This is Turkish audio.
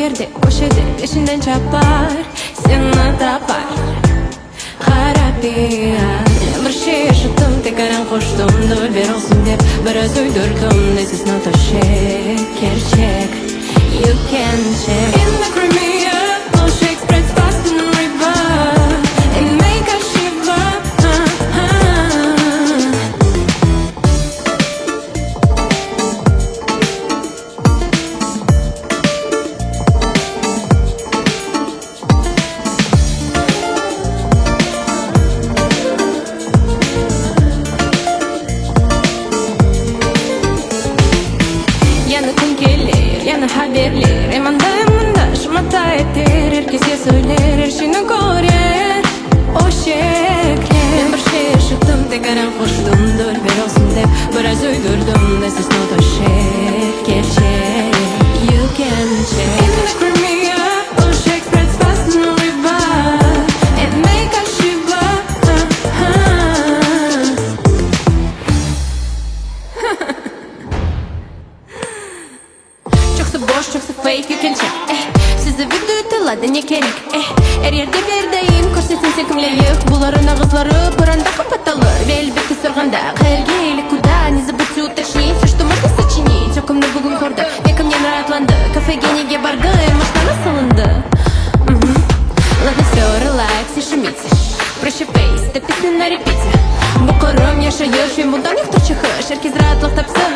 yerde köşede peşinden çapar, seni tapar. Harabiyat bir şey yaşadım, tekrar koştum, döl olsun dep biraz uydurdum. This is not a shake, gerçek. You can check in the Crimea, no shake spreads fast in the river and make us shiver. Yana gün gelir, yana haberler, emanda emanda şımata eter. Herkese söyler, her şeyini görer. O şekler ben bir şey yaşadım, tekrar koştum, döl olsun dep biraz uydurdum. This is not a shake, gerçek. You can check in the Crimea, no shake spreads fast in the river and make us shiver. Çoksa boş, çoksa fake, you can check. Size videoyu tıladı ne gerek? Her yerde berdeyim, көрсетсін sen kimle yık. Бұларын ağızları бұранда қапаталы. Ve elbette сырғанда Қайыргейлік куда, не забудьте уточнить все, что можно сочинить. Окымны бүгін көрді, векім не нраватланды. Кафеге неге барды, машинаны салынды. Ладно, все, релакс, не шумите. Проще фейс, да песня на репите. Бұқырым yaşayış, мен бұндан ұйықтар шығыш. Herkes rahatlық тапсын.